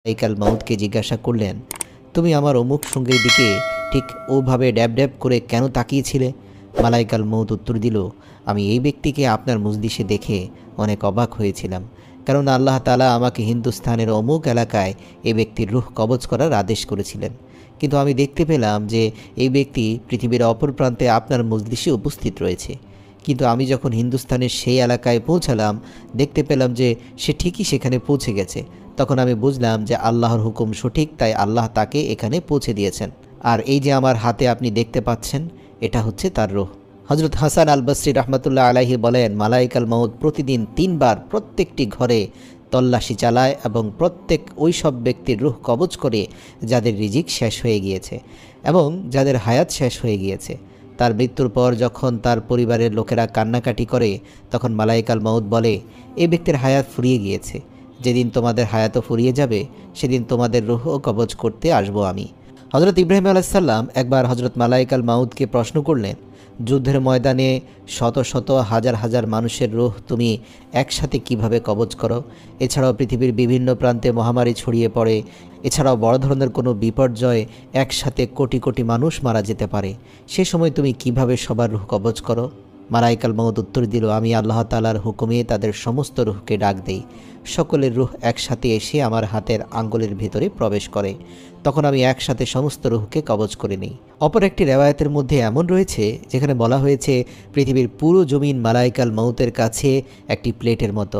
মালাইকাল মাউতকে জিজ্ঞাসা করলেন, তুমি আমার অমুক সঙ্গীর দিকে ঠিক ওভাবে ড্যাব ড্যাব করে কেন তাকিয়েছিলে? মালাইকাল মাউত উত্তর দিল, আমি এই ব্যক্তিকে আপনার মজলিসে দেখে অনেক অবাক হয়েছিলাম, কারণ আল্লাহ তাআলা আমাকে হিন্দুস্তানের অমুক এলাকায় এই ব্যক্তির রূহ কবজ করার আদেশ করেছিলেন। কিন্তু আমি দেখতে পেলাম যে এই ব্যক্তি পৃথিবীর অপর প্রান্তে আপনার মজলিসে উপস্থিত রয়েছে। কিন্তু আমি যখন হিন্দুস্তানের সেই এলাকায় পৌঁছালাম, দেখতে পেলাম যে সে ঠিকই সেখানে পৌঁছে গেছে। তখন আমি বুঝলাম যে আল্লাহর হুকুম সঠিক, তাই আল্লাহ তাকে এখানে পৌঁছে দিয়েছেন। আর এই যে আমার হাতে আপনি দেখতে পাচ্ছেন, এটা হচ্ছে তার রূহ। হজরত হাসান আল বসরি রহমতুল্লাহ আলাইহি বলেন, মালাইকাল মাউত প্রতিদিন 3 বার প্রত্যেকটি ঘরে তল্লাশি চালায় এবং প্রত্যেক ওই সব ব্যক্তির রূহ কবজ করে যাদের রিজিক শেষ হয়ে গিয়েছে এবং যাদের হায়াত শেষ হয়ে গিয়েছে। তার মৃত্যুর পর যখন তার পরিবারের লোকেরা কান্নাকাটি করে, তখন মালাইকাল মাউত বলে, এই ব্যক্তির হায়াত ফুরিয়ে গিয়েছে, যেদিন তোমাদের হায়াতও ফুরিয়ে যাবে সেদিন তোমাদের রূহও কবজ করতে আসবো আমি। হজরত ইব্রাহিম আলাইহিস সালাম একবার হজরত মালাইকাল মাউতকে প্রশ্ন করলেন, যুদ্ধের ময়দানে শত শত হাজার হাজার মানুষের রূহ তুমি একসাথে কিভাবে কবজ করো? এছাড়াও পৃথিবীর বিভিন্ন প্রান্তে মহামারী ছড়িয়ে পড়ে, এছাড়াও বড় ধরনের কোনো বিপর্যয় একসাথে কোটি কোটি মানুষ মারা যেতে পারে, সে সময় তুমি কিভাবে সবার রূহ কবজ করো? মালাইকাল মাউত উত্তর দিল, আমি আল্লাহ তাআলার হুকুমে তাদের সমস্ত রূহকে ডাক দেই। সকলের রূহ একসাথে এসে আমার হাতের আঙ্গুলের ভেতরে প্রবেশ করে, তখন আমি একসাথে সমস্ত রূহকে কবজ করে নিই। অপর একটি রেওয়ায়াতের মধ্যে এমন রয়েছে যেখানে বলা হয়েছে, পৃথিবীর পুরো জমিন মালাইকাল মাউতের কাছে একটি প্লেটের মতো।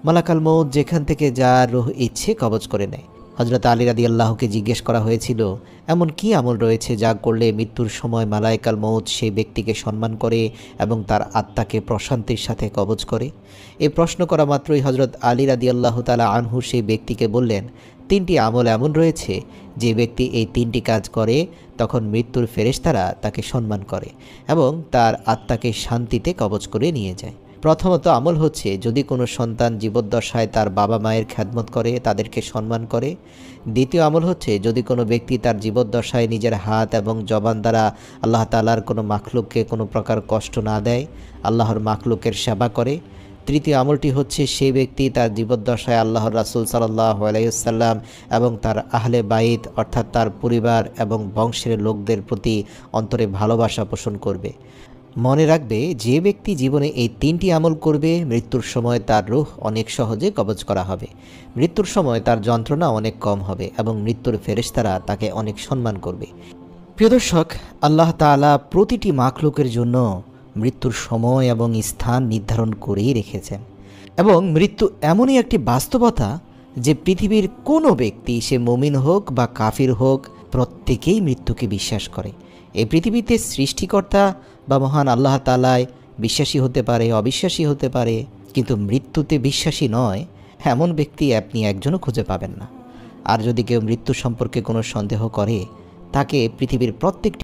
মালাইকাল মাউত যেখান থেকে যার রূহ ইচ্ছে কবজ করে নেয়। হজরত আলী রাদিয়াল্লাহুকে জিজ্ঞেস করা হয়েছিল, এমন কি আমল রয়েছে যা করলে মৃত্যুর সময় মালাইকাল মাউত সেই ব্যক্তিকে সম্মান করে এবং তার আত্মাকে প্রশান্তির সাথে কবজ করে? এই প্রশ্ন করা মাত্রই হজরত আলী রাদিয়াল্লাহু তাআলা আনহু সেই ব্যক্তিকে বললেন, 3টি আমল এমন রয়েছে যে ব্যক্তি এই 3টি কাজ করে তখন মৃত্যুর ফেরেশতারা তাকে সম্মান করে এবং তার আত্মাকে শান্তিতে কবজ করে নিয়ে যায়। প্রথমত আমল হচ্ছে, যদি কোনো সন্তান জীবদ্দশায় তার বাবা মায়ের খেদমত করে, তাদেরকে সম্মান করে। দ্বিতীয় আমল হচ্ছে, যদি কোনো ব্যক্তি তার জীবদ্দশায় নিজের হাত এবং জবান দ্বারা আল্লাহ তাআলার কোনো মাখলুককে কোনো প্রকার কষ্ট না দেয়, আল্লাহর মাখলুকের সেবা করে। তৃতীয় আমলটি হচ্ছে, সেই ব্যক্তি তার জীবদ্দশায় আল্লাহর রাসূল সাল্লাল্লাহু আলাইহি ওয়াসাল্লাম এবং তার আহলে বাইত অর্থাৎ তার পরিবার এবং বংশের লোকদের প্রতি অন্তরে ভালোবাসা পোষণ করবে। মনে রাখবে, যে ব্যক্তি জীবনে এই 3টি আমল করবে, মৃত্যুর সময় তার রূহ অনেক সহজে কবজ করা হবে। মৃত্যুর সময় তার যন্ত্রণা অনেক কম হবে এবং মৃত্যুর ফেরেশতারা তাকে অনেক সম্মান করবে। প্রিয় দর্শক, আল্লাহ তাআলা প্রতিটি মাখলুকের জন্য মৃত্যুর সময় এবং স্থান নির্ধারণ করেই রেখেছেন এবং মৃত্যু এমনই একটি বাস্তবতা যে পৃথিবীর কোনো ব্যক্তি, সে মুমিন হোক বা কাফির হোক, প্রত্যেকেই মৃত্যুকে বিশ্বাস করে। এই পৃথিবীতে সৃষ্টিকর্তা বা মহান আল্লাহ তাআলায় বিশ্বাসী হতে পারে, অবিশ্বাসী হতে পারে, কিন্তু মৃত্যুতে বিশ্বাসী নয় এমন ব্যক্তি আপনি একজনও খুঁজে পাবেন না। আর যদি কেউ মৃত্যু সম্পর্কে কোনো সন্দেহ করে, তাকে পৃথিবীর প্রত্যেকটি